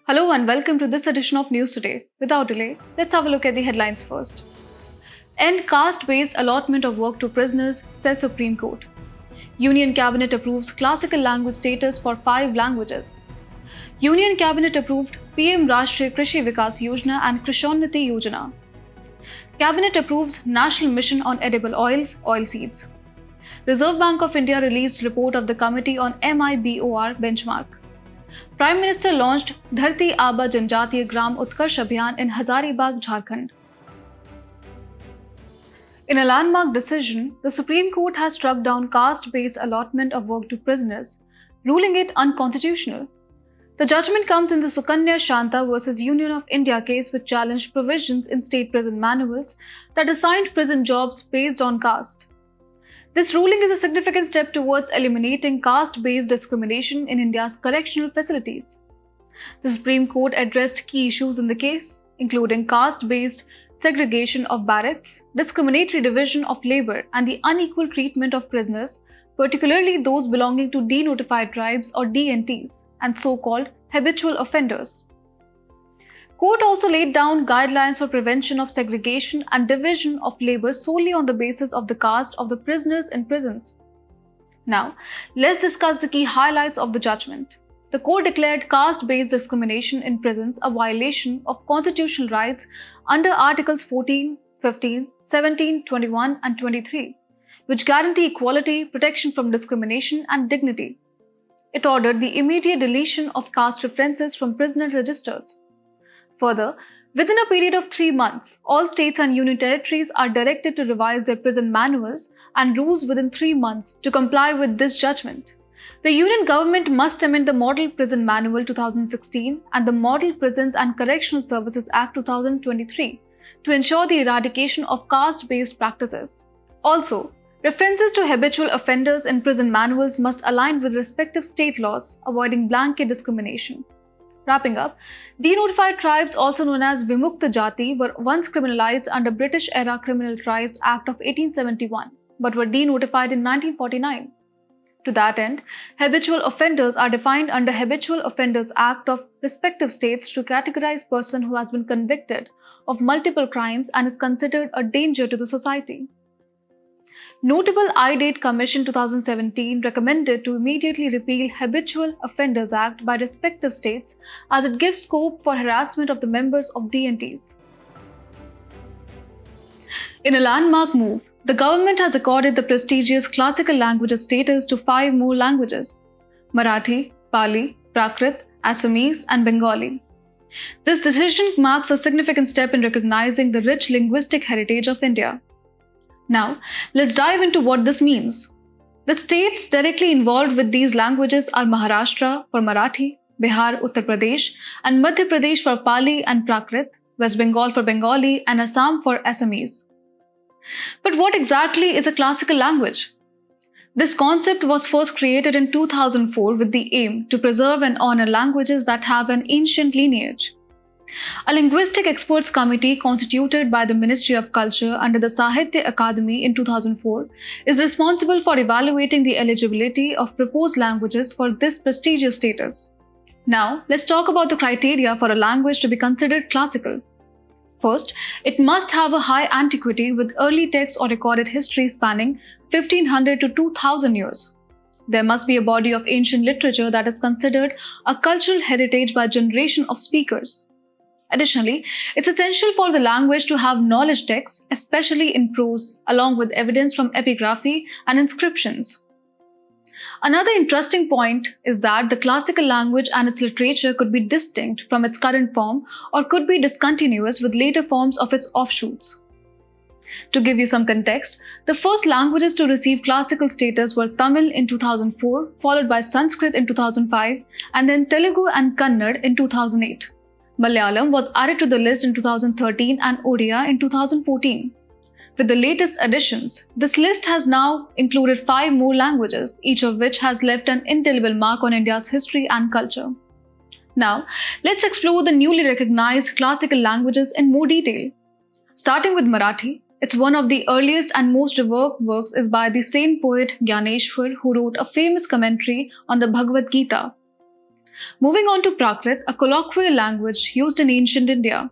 Hello and welcome to this edition of News Today. Without delay, let's have a look at the headlines first. End caste-based allotment of work to prisoners, says Supreme Court. Union Cabinet approves classical language status for 5 languages. Union Cabinet approved PM Rashtriya Krishi Vikas Yojana and Krishonnati Yojana. Cabinet approves National Mission on Edible Oils, Oilseeds. Reserve Bank of India released report of the Committee on MIBOR benchmark. Prime Minister launched Dharti, Aaba, Janjatiya Gram Utkarsh Abhiyan in Hazaribagh, Jharkhand. In a landmark decision, the Supreme Court has struck down caste-based allotment of work to prisoners, ruling it unconstitutional. The judgment comes in the Sukanya Shanta vs. Union of India case, which challenged provisions in state prison manuals that assigned prison jobs based on caste. This ruling is a significant step towards eliminating caste-based discrimination in India's correctional facilities. The Supreme Court addressed key issues in the case, including caste-based segregation of barracks, discriminatory division of labor, and the unequal treatment of prisoners, particularly those belonging to denotified tribes or DNTs, and so-called habitual offenders. Court also laid down guidelines for prevention of segregation and division of labor solely on the basis of the caste of the prisoners in prisons. Now, let's discuss the key highlights of the judgment. The court declared caste-based discrimination in prisons a violation of constitutional rights under Articles 14, 15, 17, 21 and 23, which guarantee equality, protection from discrimination and dignity. It ordered the immediate deletion of caste references from prisoner registers. Further, within a period of 3 months, all states and union territories are directed to revise their prison manuals and rules within 3 months to comply with this judgment. The union government must amend the Model Prison Manual 2016 and the Model Prisons and Correctional Services Act 2023 to ensure the eradication of caste-based practices. Also, references to habitual offenders in prison manuals must align with respective state laws, avoiding blanket discrimination. Wrapping up, denotified tribes, also known as Vimukta Jati, were once criminalized under British-era Criminal Tribes Act of 1871, but were denotified in 1949. To that end, habitual offenders are defined under Habitual Offenders Act of respective states to categorize person who has been convicted of multiple crimes and is considered a danger to the society. Notable I-Date Commission 2017 recommended to immediately repeal Habitual Offenders Act by respective states as it gives scope for harassment of the members of DNTs. In a landmark move, the government has accorded the prestigious classical languages status to 5 more languages: Marathi, Pali, Prakrit, Assamese, and Bengali. This decision marks a significant step in recognizing the rich linguistic heritage of India. Now, let's dive into what this means. The states directly involved with these languages are Maharashtra for Marathi, Bihar, Uttar Pradesh, and Madhya Pradesh for Pali and Prakrit, West Bengal for Bengali, and Assam for Assamese. But what exactly is a classical language? This concept was first created in 2004 with the aim to preserve and honor languages that have an ancient lineage. A linguistic experts committee constituted by the Ministry of Culture under the Sahitya Akademi in 2004 is responsible for evaluating the eligibility of proposed languages for this prestigious status. Now, let's talk about the criteria for a language to be considered classical. First, it must have a high antiquity with early text or recorded history spanning 1500 to 2000 years. There must be a body of ancient literature that is considered a cultural heritage by generation of speakers. Additionally, it's essential for the language to have knowledge texts, especially in prose, along with evidence from epigraphy and inscriptions. Another interesting point is that the classical language and its literature could be distinct from its current form or could be discontinuous with later forms of its offshoots. To give you some context, the first languages to receive classical status were Tamil in 2004, followed by Sanskrit in 2005, and then Telugu and Kannada in 2008. Malayalam was added to the list in 2013 and Odia in 2014. With the latest additions, this list has now included 5 more languages, each of which has left an indelible mark on India's history and culture. Now, let's explore the newly recognized classical languages in more detail. Starting with Marathi, it's one of the earliest and most revered works is by the saint poet Gyaneshwar, who wrote a famous commentary on the Bhagavad Gita. Moving on to Prakrit, a colloquial language used in ancient India.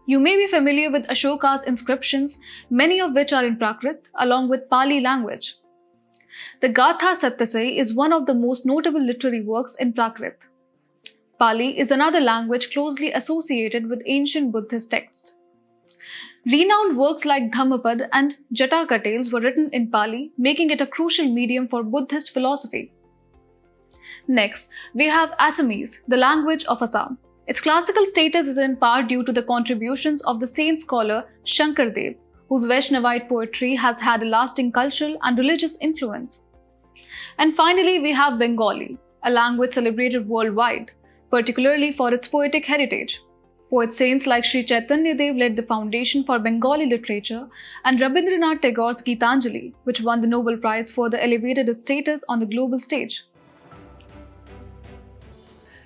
You may be familiar with Ashoka's inscriptions, many of which are in Prakrit, along with Pali language. The Gatha Satyasai is one of the most notable literary works in Prakrit. Pali is another language closely associated with ancient Buddhist texts. Renowned works like Dhammapad and Jataka tales were written in Pali, making it a crucial medium for Buddhist philosophy. Next, we have Assamese, the language of Assam. Its classical status is in part due to the contributions of the saint scholar Shankardev, whose Vaishnavite poetry has had a lasting cultural and religious influence. And finally, we have Bengali, a language celebrated worldwide, particularly for its poetic heritage. Poet saints like Sri Chaitanya Dev laid the foundation for Bengali literature, and Rabindranath Tagore's Gitanjali, which won the Nobel Prize, further elevated its status on the global stage.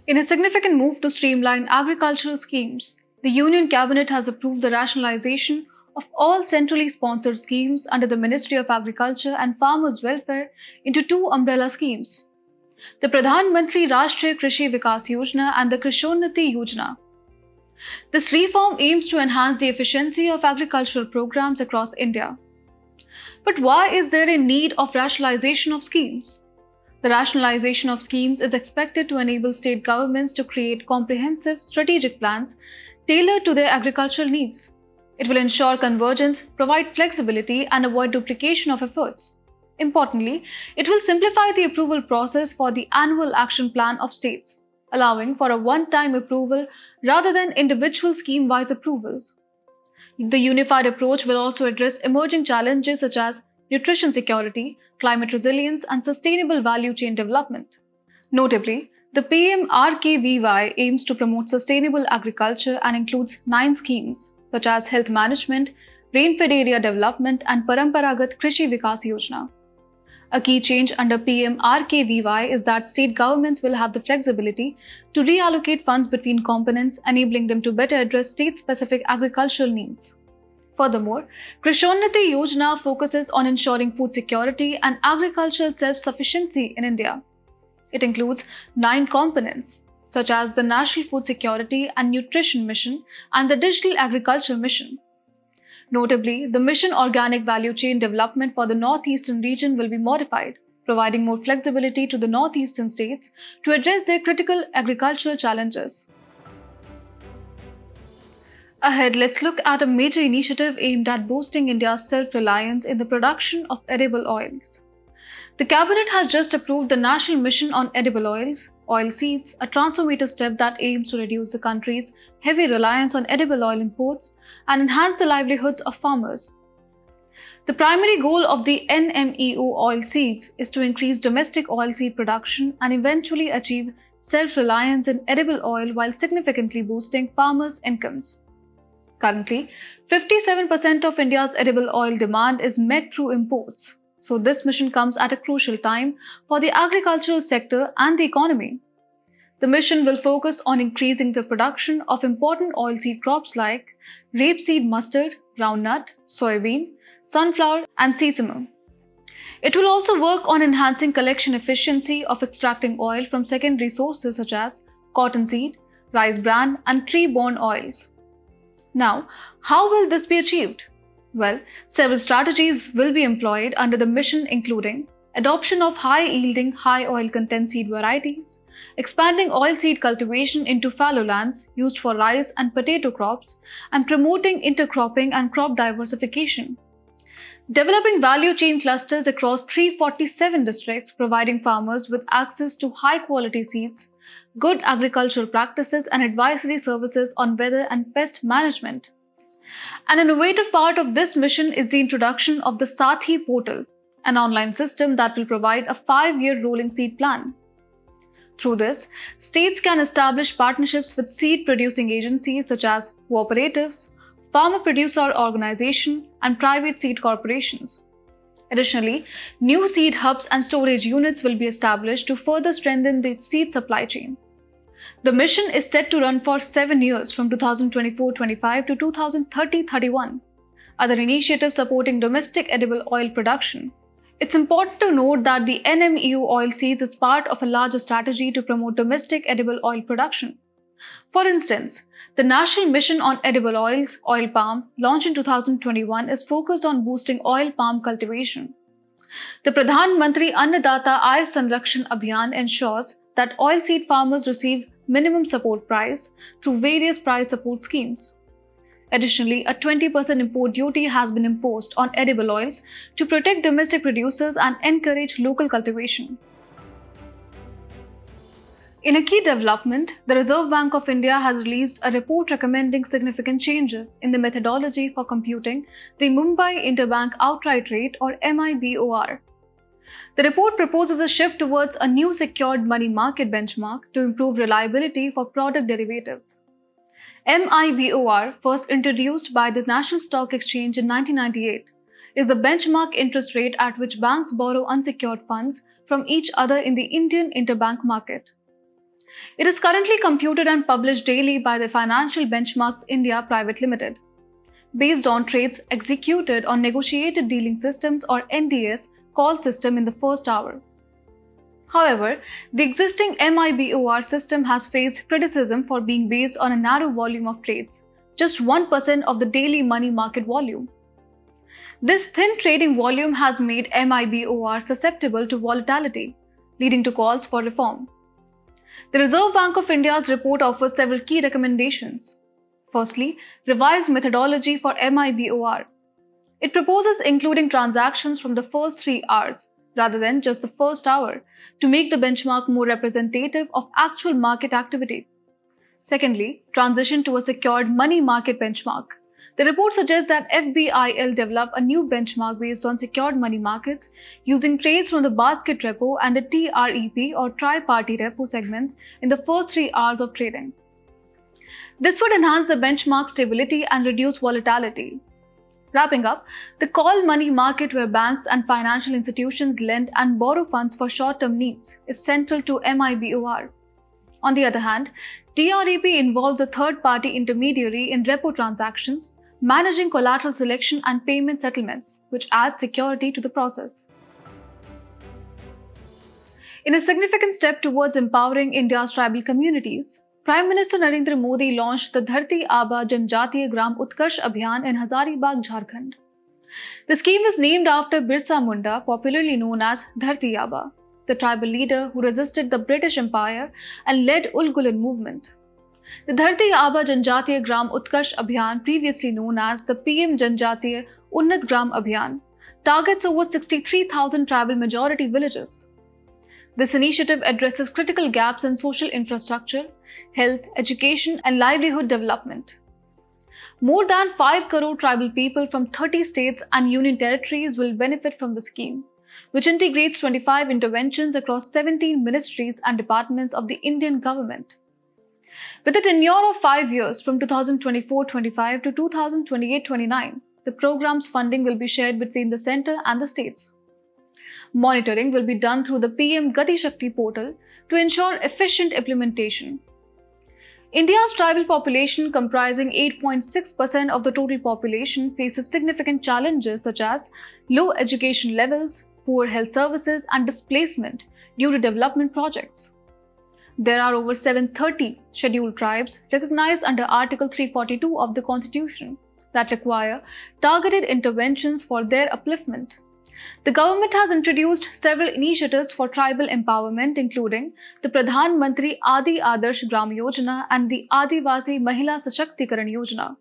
In a significant move to streamline agricultural schemes, the Union Cabinet has approved the rationalization of all centrally sponsored schemes under the Ministry of Agriculture and Farmers' Welfare into two umbrella schemes: the Pradhan Mantri Rashtriya Krishi Vikas Yojana and the Krishonnati Yojana. This reform aims to enhance the efficiency of agricultural programs across India. But why is there a need of rationalization of schemes? The rationalization of schemes is expected to enable state governments to create comprehensive strategic plans tailored to their agricultural needs. It will ensure convergence, provide flexibility, and avoid duplication of efforts. Importantly, it will simplify the approval process for the annual action plan of states, allowing for a one-time approval rather than individual scheme-wise approvals. The unified approach will also address emerging challenges such as nutrition security, climate resilience, and sustainable value chain development. Notably, the PMRKVY aims to promote sustainable agriculture and includes 9 schemes, such as health management, rain-fed area development, and Paramparagat Krishi Vikas Yojana. A key change under PMRKVY is that state governments will have the flexibility to reallocate funds between components, enabling them to better address state-specific agricultural needs. Furthermore, Krishonnati Yojana focuses on ensuring food security and agricultural self-sufficiency in India. It includes 9 components, such as the National Food Security and Nutrition Mission and the Digital Agriculture Mission. Notably, the Mission Organic Value Chain Development for the Northeastern region will be modified, providing more flexibility to the Northeastern states to address their critical agricultural challenges. Ahead, let's look at a major initiative aimed at boosting India's self-reliance in the production of edible oils. The Cabinet has just approved the National Mission on Edible Oils, Oilseeds, a transformative step that aims to reduce the country's heavy reliance on edible oil imports and enhance the livelihoods of farmers. The primary goal of the NMEO-Oilseeds is to increase domestic oilseed production and eventually achieve self-reliance in edible oil while significantly boosting farmers' incomes. Currently, 57% of India's edible oil demand is met through imports, so this mission comes at a crucial time for the agricultural sector and the economy. The mission will focus on increasing the production of important oilseed crops like rapeseed mustard, groundnut, soybean, sunflower, and sesame. It will also work on enhancing collection efficiency of extracting oil from secondary sources such as cottonseed, rice bran, and tree-borne oils. Now, how will this be achieved? Well, several strategies will be employed under the mission, including adoption of high-yielding, high-oil content seed varieties, expanding oilseed cultivation into fallow lands used for rice and potato crops, and promoting intercropping and crop diversification. Developing value chain clusters across 347 districts, providing farmers with access to high-quality seeds, good agricultural practices, and advisory services on weather and pest management. An innovative part of this mission is the introduction of the Sathi portal, an online system that will provide a 5-year rolling seed plan. Through this, states can establish partnerships with seed-producing agencies such as cooperatives, farmer-producer organizations, and private seed corporations. Additionally, new seed hubs and storage units will be established to further strengthen the seed supply chain. The mission is set to run for 7 years from 2024-25 to 2030-31. Other initiatives supporting domestic edible oil production It's important to note that the NMEO-Oilseeds is part of a larger strategy to promote domestic edible oil production. For instance, the National Mission on Edible Oils, Oil Palm, launched in 2021 is focused on boosting oil palm cultivation. The Pradhan Mantri Annadata Aay Sanrakshan Abhiyan ensures that oilseed farmers receive minimum support price through various price support schemes. Additionally, a 20% import duty has been imposed on edible oils to protect domestic producers and encourage local cultivation. In a key development, the Reserve Bank of India has released a report recommending significant changes in the methodology for computing the Mumbai Interbank Outright Rate or MIBOR. The report proposes a shift towards a new secured money market benchmark to improve reliability for product derivatives. MIBOR, first introduced by the National Stock Exchange in 1998, is the benchmark interest rate at which banks borrow unsecured funds from each other in the Indian interbank market. It is currently computed and published daily by the Financial Benchmarks India Private Limited, based on trades executed on Negotiated Dealing Systems or NDS call system in the first hour. However, the existing MIBOR system has faced criticism for being based on a narrow volume of trades, just 1% of the daily money market volume. This thin trading volume has made MIBOR susceptible to volatility, leading to calls for reform. The Reserve Bank of India's report offers several key recommendations. Firstly, revised methodology for MIBOR. It proposes including transactions from the first 3 hours rather than just the first hour to make the benchmark more representative of actual market activity. Secondly, transition to a secured money market benchmark. The report suggests that FBIL develop a new benchmark based on secured money markets using trades from the basket repo and the TREP or tri-party repo segments in the first 3 hours of trading. This would enhance the benchmark stability and reduce volatility. Wrapping up, the call money market where banks and financial institutions lend and borrow funds for short-term needs is central to MIBOR. On the other hand, TREP involves a third-party intermediary in repo transactions, managing collateral selection and payment settlements, which adds security to the process. In a significant step towards empowering India's tribal communities, Prime Minister Narendra Modi launched the Dharti, Aaba, Janjatiya Gram Utkarsh Abhiyan in Hazaribagh, Jharkhand. The scheme is named after Birsa Munda, popularly known as Dharti Aaba, the tribal leader who resisted the British Empire and led Ulgulan movement. The Dharti Aaba Janjatiya Gram Utkarsh Abhiyan, previously known as the PM Janjatiya Unnat Gram Abhiyan, targets over 63,000 tribal majority villages. This initiative addresses critical gaps in social infrastructure, health, education, and livelihood development. More than 5 crore tribal people from 30 states and union territories will benefit from the scheme, which integrates 25 interventions across 17 ministries and departments of the Indian government. With a tenure of 5 years from 2024-25 to 2028-29, the program's funding will be shared between the centre and the states. Monitoring will be done through the PM Gati Shakti portal to ensure efficient implementation. India's tribal population, comprising 8.6% of the total population, faces significant challenges such as low education levels, poor health services, and displacement due to development projects. There are over 730 scheduled tribes recognized under Article 342 of the Constitution that require targeted interventions for their upliftment. The government has introduced several initiatives for tribal empowerment, including the Pradhan Mantri Adi Adarsh Gram Yojana and the Adivasi Mahila Sashaktikarana Yojana.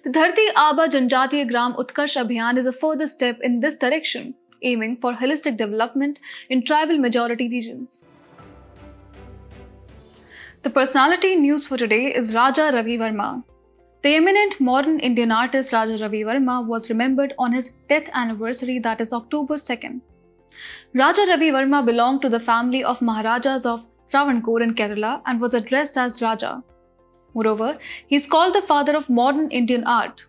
The Dharti Aaba Janjatiya Gram Utkarsh Abhiyan is a further step in this direction, aiming for holistic development in tribal majority regions. The personality news for today is Raja Ravi Varma. The eminent modern Indian artist Raja Ravi Varma was remembered on his death anniversary, that is October 2nd. Raja Ravi Varma belonged to the family of Maharajas of Travancore in Kerala and was addressed as Raja. Moreover, he is called the father of modern Indian art.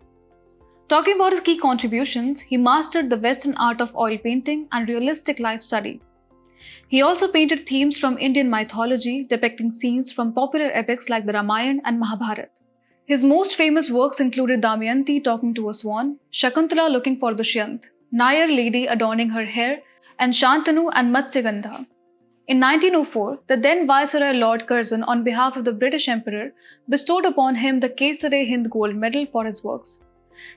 Talking about his key contributions, he mastered the Western art of oil painting and realistic life study. He also painted themes from Indian mythology depicting scenes from popular epics like the Ramayana and Mahabharata. His most famous works included Damayanti talking to a swan, Shakuntala looking for Dushyant, Nayar lady adorning her hair, and Shantanu and Matsyagandha. In 1904, the then Viceroy Lord Curzon, on behalf of the British Emperor, bestowed upon him the Kesare-Hind Gold Medal for his works.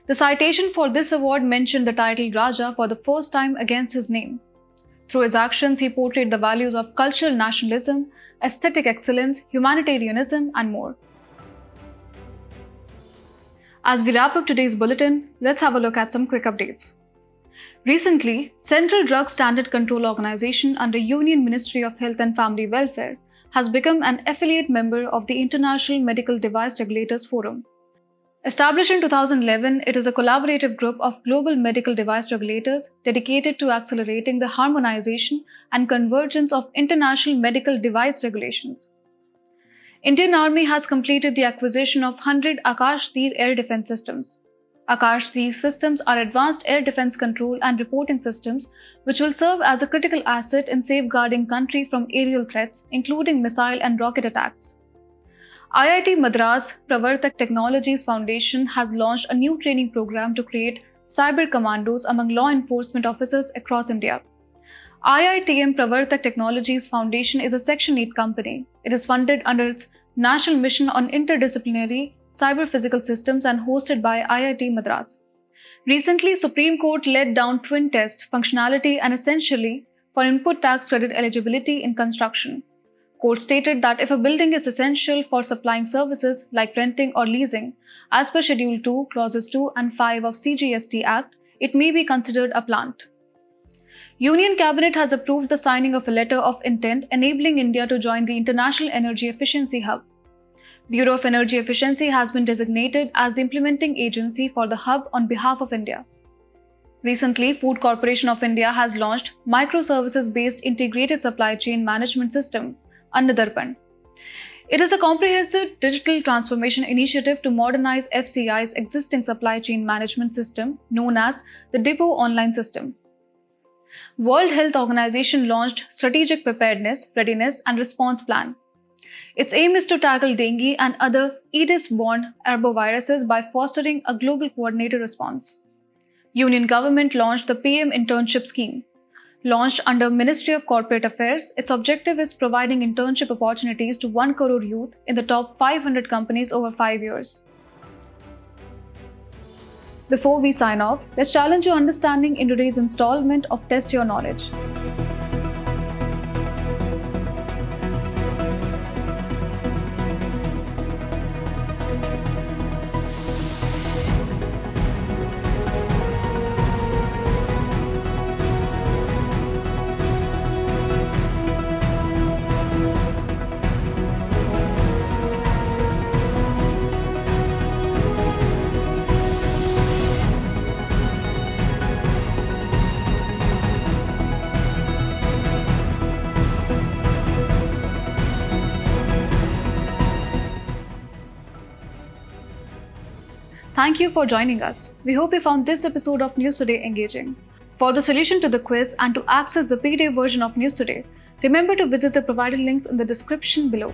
The citation for this award mentioned the title Raja for the first time against his name. Through his actions, he portrayed the values of cultural nationalism, aesthetic excellence, humanitarianism, and more. As we wrap up today's bulletin, let's have a look at some quick updates. Recently, Central Drug Standard Control Organization under Union Ministry of Health and Family Welfare has become an affiliate member of the International Medical Device Regulators Forum. Established in 2011, it is a collaborative group of global medical device regulators dedicated to accelerating the harmonization and convergence of international medical device regulations. Indian Army has completed the acquisition of 100 Akash-Tir air defense systems. Akash-Tir systems are advanced air defense control and reporting systems which will serve as a critical asset in safeguarding country from aerial threats, including missile and rocket attacks. IIT Madras Pravartak Technologies Foundation has launched a new training program to create cyber commandos among law enforcement officers across India. IITM Pravartak Technologies Foundation is a Section 8 company. It is funded under its National Mission on Interdisciplinary Cyber Physical Systems and hosted by IIT Madras. Recently, Supreme Court let down twin test functionality and essentially for input tax credit eligibility in construction. Court stated that if a building is essential for supplying services like renting or leasing, as per Schedule 2, Clauses 2 and 5 of CGST Act, it may be considered a plant. Union Cabinet has approved the signing of a letter of intent enabling India to join the International Energy Efficiency Hub. Bureau of Energy Efficiency has been designated as the implementing agency for the hub on behalf of India. Recently, Food Corporation of India has launched microservices-based integrated supply chain management system, Annadarpan. It is a comprehensive digital transformation initiative to modernize FCI's existing supply chain management system known as the Depot Online System. World Health Organization launched Strategic Preparedness, Readiness and Response Plan. Its aim is to tackle dengue and other Aedes-borne arboviruses by fostering a global coordinated response. Union Government launched the PM Internship Scheme. Launched under Ministry of Corporate Affairs, its objective is providing internship opportunities to 1 crore youth in the top 500 companies over 5 years. Before we sign off, let's challenge your understanding in today's installment of Test Your Knowledge. Thank you for joining us. We hope you found this episode of News Today engaging. For the solution to the quiz and to access the PDF version of News Today, remember to visit the provided links in the description below.